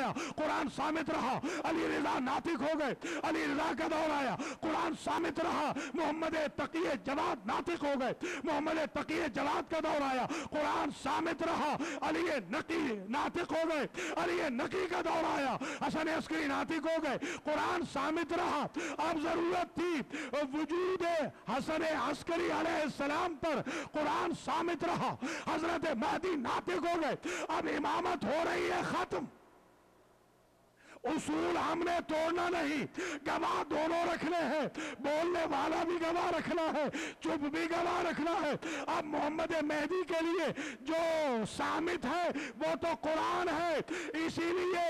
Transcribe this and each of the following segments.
آیا قرآن صامت رہا، علی رضا ناطق ہو گئے، علی رضا کا دور آیا قرآن صامت رہا، محمد تقی جواد ناطق ہو گئے، محمد تقی جواد کا دور آیا قرآن صامت رہا، علی نقی ناطق ہو گئے، علی نقی کا دور آیا، حسن عسکری ناطق ہو گئے، قرآن صامت رہا۔ اب ضرورت تھی وجود حسن عسکری علیہ السلام پر، قرآن صامت رہا، حضرت مہدی ناطق ہو گئے، اب امامت ہو رہی ہے ختم۔ اصول ہم نے توڑنا نہیں، گواہ دونوں رکھنے ہیں، بولنے والا بھی گواہ رکھنا ہے، چپ بھی گواہ رکھنا ہے۔ اب محمد مہدی کے لیے جو صامت ہے وہ تو قرآن ہے، اسی لیے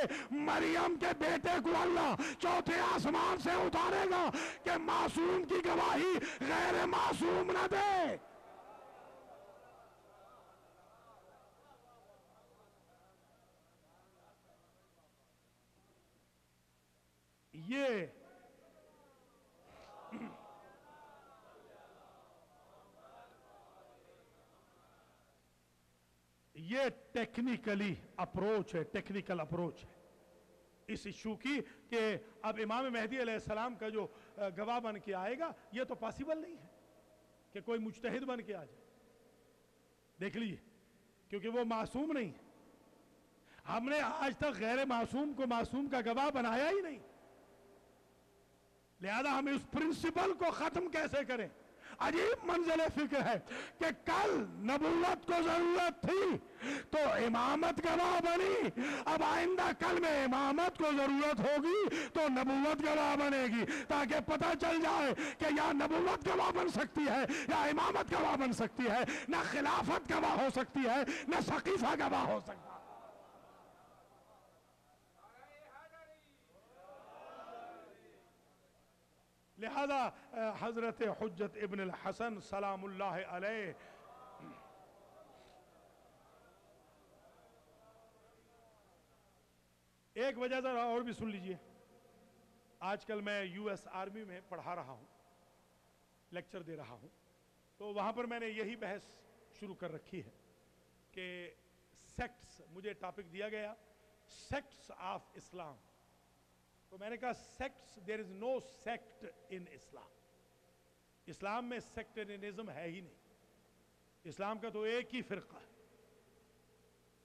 مریم کے بیٹے کو اللہ چوتھے آسمان سے اتارے گا کہ معصوم کی گواہی غیر معصوم نہ دے۔ یہ ٹیکنیکلی اپروچ ہے، ٹیکنیکل اپروچ ہے اس ایشو کی، کہ اب امام مہدی علیہ السلام کا جو گواہ بن کے آئے گا یہ تو پاسیبل نہیں ہے کہ کوئی مجتہد بن کے آ جائے، دیکھ لیجیے، کیونکہ وہ معصوم نہیں ہے۔ ہم نے آج تک غیر معصوم کو معصوم کا گواہ بنایا ہی نہیں، لہذا ہم اس پرنسپل کو ختم کیسے کریں؟ عجیب منزل فکر ہے کہ کل نبوت کو ضرورت تھی تو امامت گواہ بنی، اب آئندہ کل میں امامت کو ضرورت ہوگی تو نبوت گواہ بنے گی، تاکہ پتہ چل جائے کہ یا نبوت گواہ بن سکتی ہے یا امامت گواہ بن سکتی ہے، نہ خلافت گواہ ہو سکتی ہے نہ سقیفہ گواہ ہو سکتا ہے۔ لہذا حضرت حجت ابن الحسن سلام اللہ علیہ ایک وجہ ذرا اور بھی سن لیجئے۔ آج کل میں یو ایس آرمی میں پڑھا رہا ہوں، لیکچر دے رہا ہوں، تو وہاں پر میں نے یہی بحث شروع کر رکھی ہے کہ سیکٹس، مجھے ٹاپک دیا گیا سیکٹس آف اسلام، تو میں نے کہا سیکٹس، دیر از نو سیکٹ ان اسلام، اسلام میں سیکٹرینزم ہے ہی نہیں، اسلام کا تو ایک ہی فرقہ ہے۔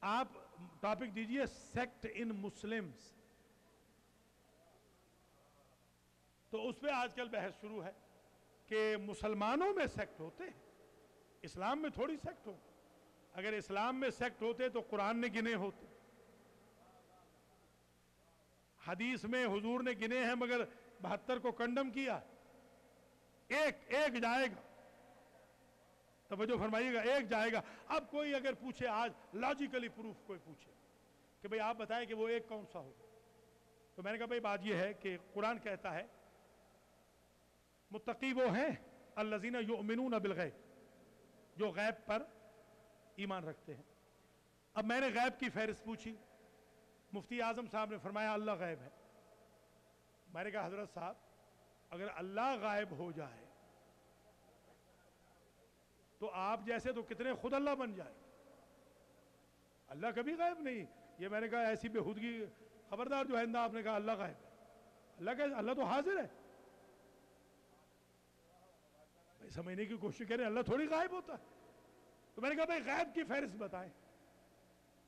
آپ ٹاپک دیجئے سیکٹ ان مسلمز، تو اس پہ آج کل بحث شروع ہے کہ مسلمانوں میں سیکٹ ہوتے ہیں، اسلام میں تھوڑی سیکٹ ہو، اگر اسلام میں سیکٹ ہوتے تو قرآن نے گنے ہوتے، حدیث میں حضور نے گنے ہیں مگر 72 کو کنڈم کیا، ایک جائے گا، توجہ فرمائیے گا، ایک جائے گا۔ اب کوئی اگر پوچھے آج لاجیکلی پروف کوئی پوچھے کہ بھئی آپ بتائیں کہ وہ ایک کون سا ہوگا، تو میں نے کہا بھئی بات یہ ہے کہ قرآن کہتا ہے متقی وہ ہیں الذین یؤمنون بالغیب، جو غیب پر ایمان رکھتے ہیں۔ اب میں نے غیب کی فہرست پوچھی، مفتی اعظم صاحب نے فرمایا اللہ غائب ہے۔ میں نے کہا حضرت صاحب اگر اللہ غائب ہو جائے تو آپ جیسے تو کتنے خود اللہ بن جائے، اللہ کبھی غائب نہیں۔ یہ میں نے کہا ایسی بےہودگی، خبردار جو ہے آپ نے کہا اللہ غائب ہے، اللہ تو حاضر ہے، بھائی سمجھنے کی کوشش کریں، اللہ تھوڑی غائب ہوتا ہے۔ تو میں نے کہا بھائی غائب کی فہرست بتائیں،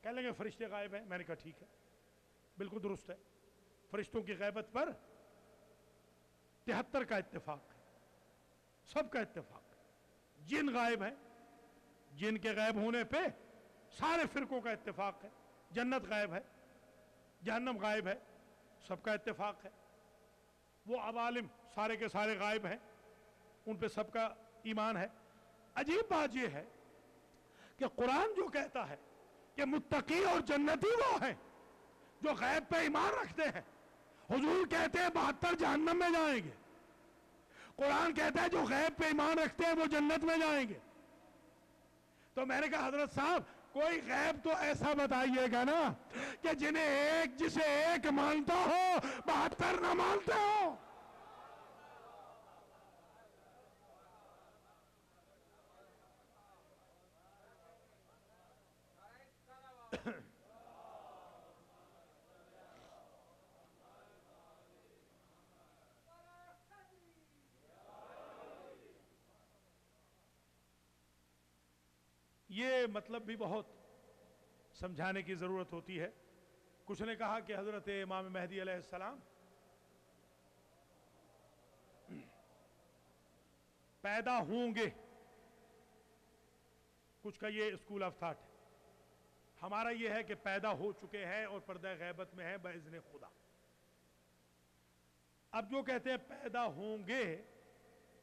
کہنے لگے فرشتے غائب ہیں۔ میں نے کہا ٹھیک ہے، بالکل درست ہے، فرشتوں کی غیبت پر 73 کا اتفاق ہے، سب کا اتفاق ہے۔ جن غائب ہیں، جن کے غائب ہونے پہ سارے فرقوں کا اتفاق ہے۔ جنت غائب ہے، جہنم غائب ہے، سب کا اتفاق ہے۔ وہ عوالم سارے کے سارے غائب ہیں، ان پہ سب کا ایمان ہے۔ عجیب بات یہ ہے کہ قرآن جو کہتا ہے کہ متقی اور جنتی وہ ہیں جو غیب پہ ایمان رکھتے ہیں، حضور کہتے ہیں 72 جہنم میں جائیں گے، قرآن کہتا ہے جو غیب پہ ایمان رکھتے ہیں وہ جنت میں جائیں گے۔ تو میں نے کہا حضرت صاحب کوئی غیب تو ایسا بتائیے گا نا کہ جسے ایک مانتا ہو 72 نہ مانتے ہو۔ یہ مطلب بھی بہت سمجھانے کی ضرورت ہوتی ہے. کچھ نے کہا کہ حضرت امام مہدی علیہ السلام پیدا ہوں گے. کچھ کا یہ اسکول آف تھاٹ ہے. ہمارا یہ ہے کہ پیدا ہو چکے ہیں اور پردہ غیبت میں ہیں باذن خدا. اب جو کہتے ہیں پیدا ہوں گے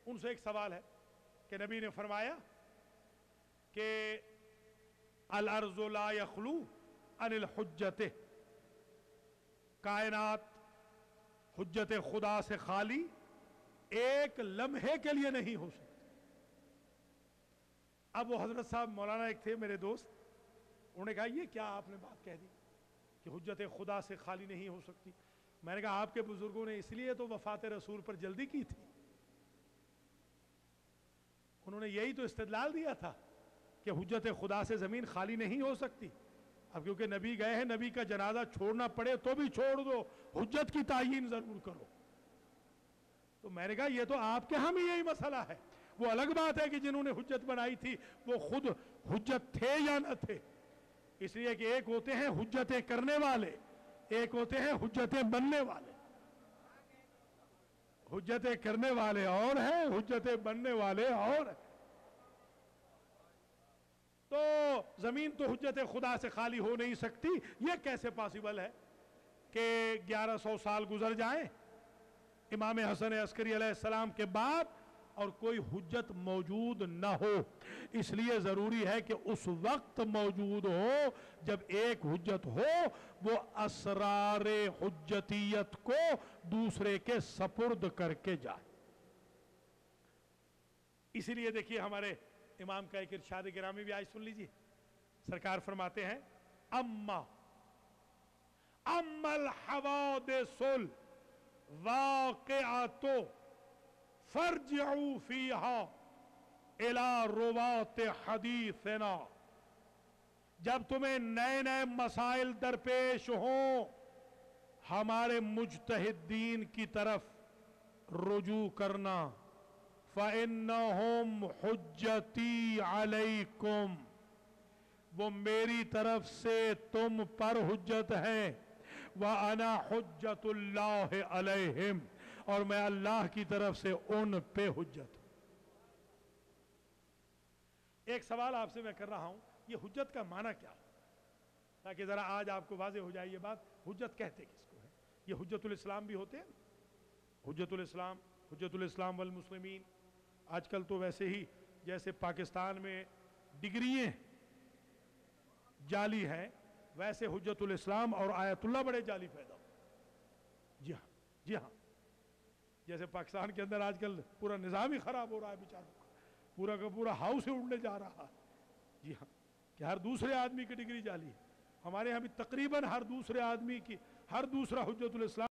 ان سے ایک سوال ہے کہ نبی نے فرمایا کہ الارض لا یخلو عن الحجت، کائنات حجت خدا سے خالی ایک لمحے کے لیے نہیں ہو سکتی. اب وہ حضرت صاحب مولانا ایک تھے میرے دوست، انہوں نے کہا یہ کیا آپ نے بات کہہ دی کہ حجت خدا سے خالی نہیں ہو سکتی. میں نے کہا آپ کے بزرگوں نے اس لیے تو وفات رسول پر جلدی کی تھی. انہوں نے یہی تو استدلال دیا تھا کہ حجت خدا سے زمین خالی نہیں ہو سکتی. اب کیونکہ نبی گئے ہیں، نبی کا جنازہ چھوڑنا پڑے تو بھی چھوڑ دو، حجت کی تعیین ضرور کرو. تو میں نے کہا یہ تو آپ کے ہاں بھی یہی مسئلہ ہے. وہ الگ بات ہے کہ جنہوں نے حجت بنائی تھی وہ خود حجت تھے یا نہ تھے. اس لیے کہ ایک ہوتے ہیں حجتیں کرنے والے، ایک ہوتے ہیں حجتیں بننے والے. حجتیں کرنے والے اور ہیں، حجتیں بننے والے اور ہیں. تو زمین تو حجت خدا سے خالی ہو نہیں سکتی. یہ کیسے پاسبل ہے کہ 1100 سال گزر جائیں امام حسن عسکری علیہ السلام کے بعد اور کوئی حجت موجود نہ ہو؟ اس لیے ضروری ہے کہ اس وقت موجود ہو جب ایک حجت ہو وہ اسرار حجتیت کو دوسرے کے سپرد کر کے جائے. اسی لیے دیکھیے ہمارے امام کا ایک ارشاد گرامی بھی آج سن لیجیے. سرکار فرماتے ہیں اما الحوادث الواقعات فرجعوا فیہا الى روات حدیثنا. جب تمہیں نئے نئے مسائل درپیش ہوں ہمارے مجتہدین کی طرف رجوع کرنا. فَإِنَّهُمْ حُجَّتِي عَلَيْكُمْ، وہ میری طرف سے تم پر حجت ہیں. وَأَنَا حُجَّةُ اللَّهِ عَلَيْهِمْ، اور میں اللہ کی طرف سے ان پہ حجت ہوں. ایک سوال آپ سے میں کر رہا ہوں، یہ حجت کا معنی کیا ہے؟ تاکہ ذرا آج آپ کو واضح ہو جائے یہ بات. حجت کہتے کس کو ہے؟ یہ حجت الاسلام بھی ہوتے ہیں. حجت الاسلام والمسلمین. آج کل تو ویسے ہی جیسے پاکستان میں ڈگریاں جعلی ہیں ویسے حجت الاسلام اور آیت اللہ بڑے جعلی پیدا ہو. جی ہاں جی ہاں. جیسے پاکستان کے اندر آج کل پورا نظام ہی خراب ہو رہا ہے بیچاروں کا، پورا کا پورا ہاؤس ہی اڑنے جا رہا ہے. جی ہاں کہ ہر دوسرے آدمی کی ڈگری جعلی ہے. ہمارے یہاں بھی تقریباً ہر دوسرے آدمی کی ہر دوسرا حجت الاسلام